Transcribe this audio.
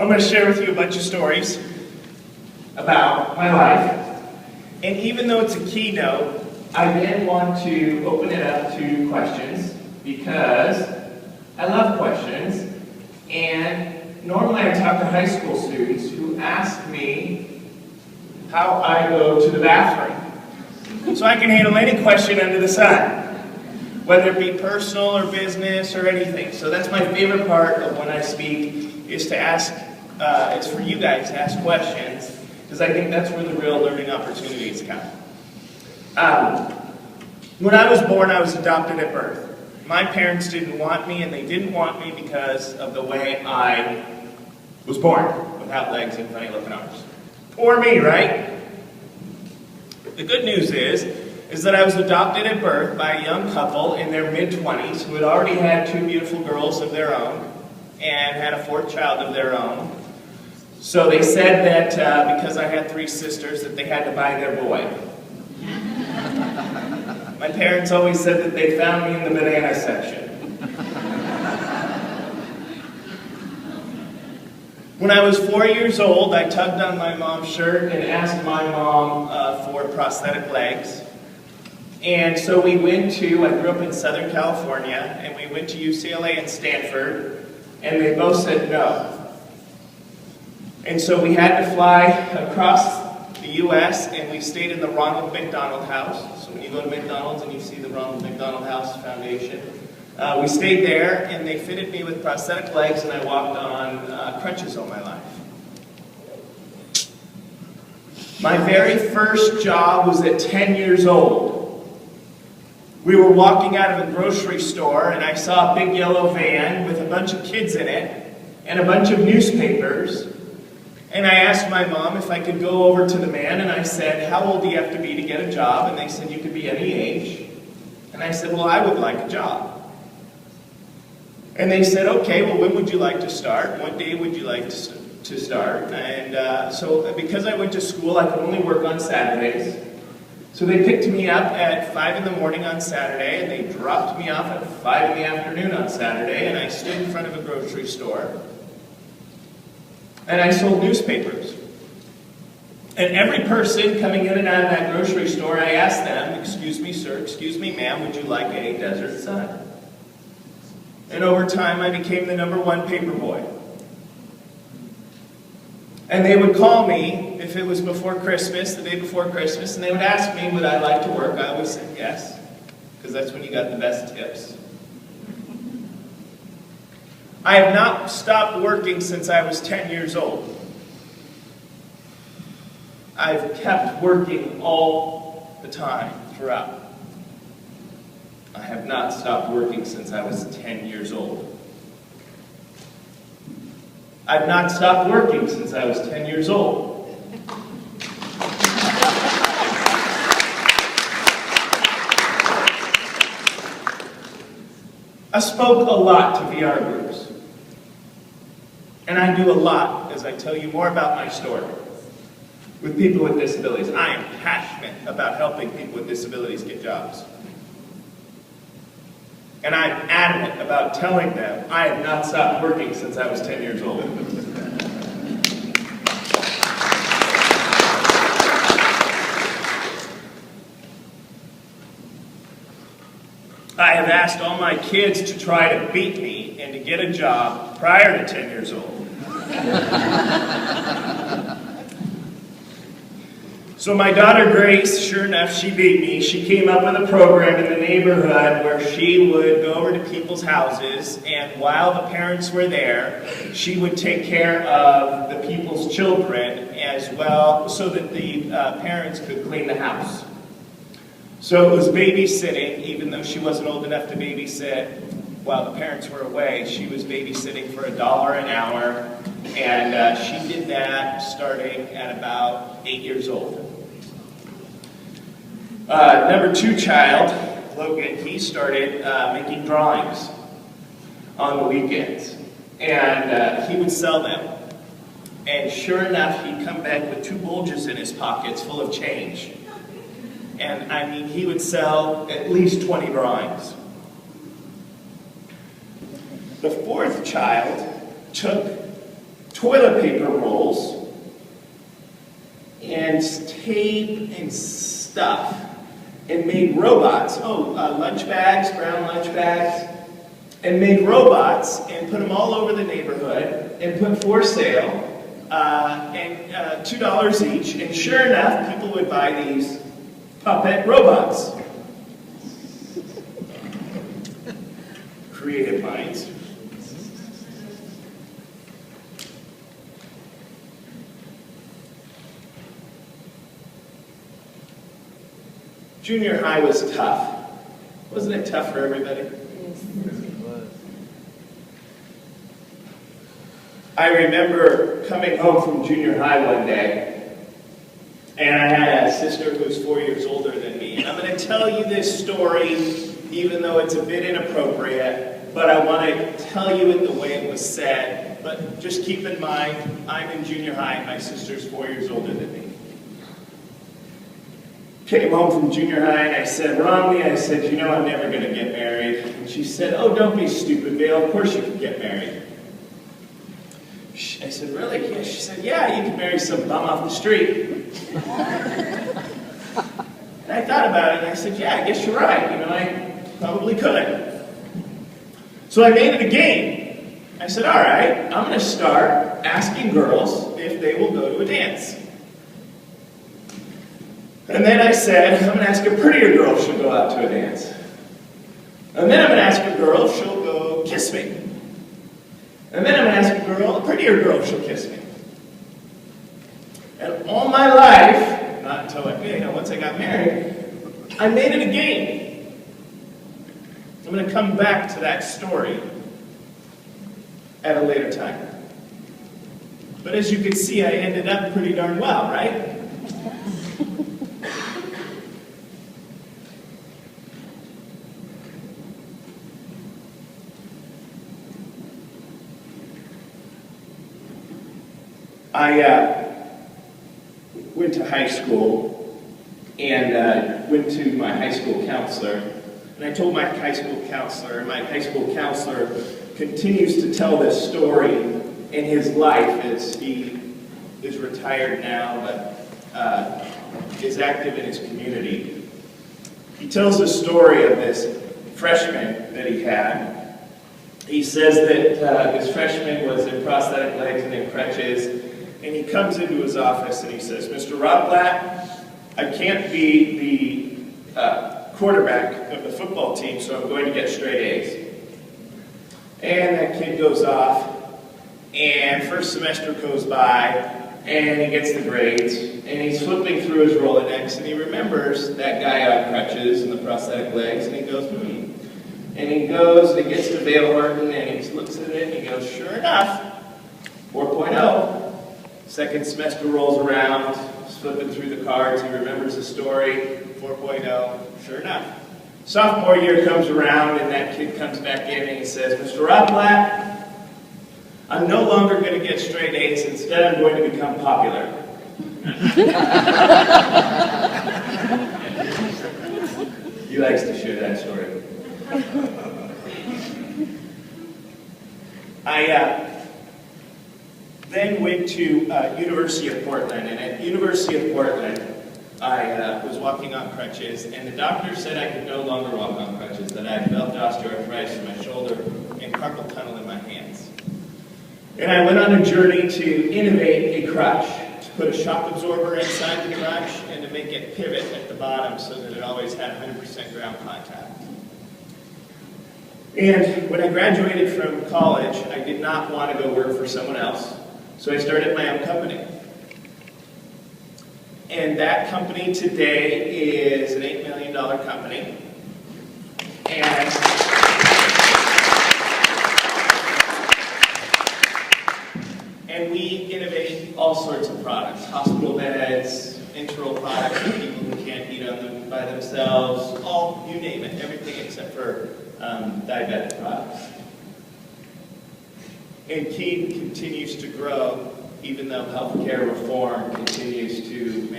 I'm going to share with you a bunch of stories about my life. And even though it's a keynote, I then want to open it up to questions because I love questions. And normally I talk to high school students who ask me how I go to the bathroom. So I can handle any question under the sun, whether it be personal or business or anything. So that's my favorite part of when I speak, is to ask, it's for you guys to ask questions, because I think that's where the real learning opportunities come. When I was born, I was adopted at birth. My parents didn't want me, and they didn't want me because of the way I was born, without legs and funny-looking arms. Poor me, right? The good news is that I was adopted at birth by a young couple in their mid-20s who had already had 2 beautiful girls of their own and had a 4th child of their own. So they said that because I had 3 sisters, that they had to buy their boy. My parents always said that they found me in the banana section. When I was 4 years old, I tugged on my mom's shirt and asked my mom for prosthetic legs. And so we went to, I grew up in Southern California, and we went to UCLA and Stanford, and they both said no. And so we had to fly across the U.S., and we stayed in the Ronald McDonald House. So when you go to McDonald's and you see the Ronald McDonald House Foundation, we stayed there, and they fitted me with prosthetic legs, and I walked on crutches all my life. My very first job was at 10 years old. We were walking out of a grocery store, and I saw a big yellow van with a bunch of kids in it and a bunch of newspapers. And I asked my mom if I could go over to the man, and I said, "How old do you have to be to get a job?" And they said, "You could be any age." And I said, "Well, I would like a job." And they said, "Okay, well, when would you like to start? What day would you like to start?" And so because I went to school, I could only work on Saturdays. So they picked me up at 5 in the morning on Saturday, and they dropped me off at 5 in the afternoon on Saturday, and I stood in front of a grocery store. And I sold newspapers. And every person coming in and out of that grocery store, I asked them, "Excuse me, sir, excuse me, ma'am, would you like a Desert Sun?" And over time, I became the #1 paper boy. And they would call me, if it was before Christmas, the day before Christmas, and they would ask me, would I like to work? I always said yes, because that's when you got the best tips. I have not stopped working since I was 10 years old. I've kept working all the time throughout. I have not stopped working since I was 10 years old. I've not stopped working since I was 10 years old. I spoke a lot to VR groups. And I do a lot as I tell you more about my story with people with disabilities. I am passionate about helping people with disabilities get jobs. And I'm adamant about telling them I have not stopped working since I was 10 years old. I have asked all my kids to try to beat me and to get a job prior to 10 years old. So my daughter Grace, sure enough, she beat me. She came up with a program in the neighborhood where she would go over to people's houses, and while the parents were there, she would take care of the people's children as well, so that the parents could clean the house. So it was babysitting, even though she wasn't old enough to babysit while the parents were away. She was babysitting for $1 an hour, and she did that starting at about 8 years old. #2 child, Logan, he started making drawings on the weekends, and he would sell them. And sure enough, he'd come back with 2 bulges in his pockets full of change. And I mean, he would sell at least 20 drawings. The 4th child took toilet paper rolls and tape and stuff and made robots, lunch bags, brown lunch bags, and made robots and put them all over the neighborhood and put for sale and $2 each. And sure enough, people would buy these puppet robots. Creative minds. Junior high was tough. Wasn't it tough for everybody? Yes. I remember coming home from junior high one day, and I had a sister who was 4 years older than me. And I'm going to tell you this story, even though it's a bit inappropriate, but I want to tell you it the way it was said. But just keep in mind, I'm in junior high, and my sister's 4 years older than me. Came home from junior high, and I said, Romney, I said, you know I'm never going to get married. And she said, oh, don't be stupid, Vail, of course you can get married. I said, really? Yeah. She said, yeah, you can marry some bum off the street. And I thought about it, and I said, yeah, I guess you're right. You know, I probably could. So I made it a game. I said, all right, I'm going to start asking girls if they will go to a dance. And then I said, I'm going to ask a prettier girl if she'll go out to a dance. And then I'm going to ask a girl if she'll go kiss me. And then I'm going to ask a girl, a prettier girl, if she'll kiss me. And all my life, not until once I got married, I made it a game. I'm going to come back to that story at a later time. But as you can see, I ended up pretty darn well, right? I went to high school and went to my high school counselor, and I told my high school counselor, and my high school counselor continues to tell this story in his life as he is retired now, but is active in his community. He tells the story of this freshman that he had. He says that this freshman was in prosthetic legs and in crutches. And he comes into his office and he says, Mr. Rotblatt, I can't be the quarterback of the football team, so I'm going to get straight A's. And that kid goes off, and first semester goes by, and he gets the grades, and he's flipping through his Rolodex, and he remembers that guy on crutches and the prosthetic legs, and he goes, And he goes, and he gets to Vail, Horton, and he looks at it, and he goes, sure enough, 4.0. Second semester rolls around, he's flipping through the cards, he remembers the story, 4.0, sure enough. Sophomore year comes around, and that kid comes back in and he says, Mr. Rotblatt, I'm no longer going to get straight A's, instead I'm going to become popular. He likes to share that story. I then went to University of Portland, and at University of Portland, I was walking on crutches, and the doctor said I could no longer walk on crutches, that I developed osteoarthritis in my shoulder and carpal tunnel in my hands. And I went on a journey to innovate a crutch, to put a shock absorber inside the crutch, and to make it pivot at the bottom so that it always had 100% ground contact. And when I graduated from college, I did not want to go work for someone else. So I started my own company. And that company today is an $8 million company. And we innovate all sorts of products. Hospital beds, enteral products for people who can't eat on them by themselves, you name it, everything except for diabetic products. And Keynote continues to grow, even though healthcare reform continues to make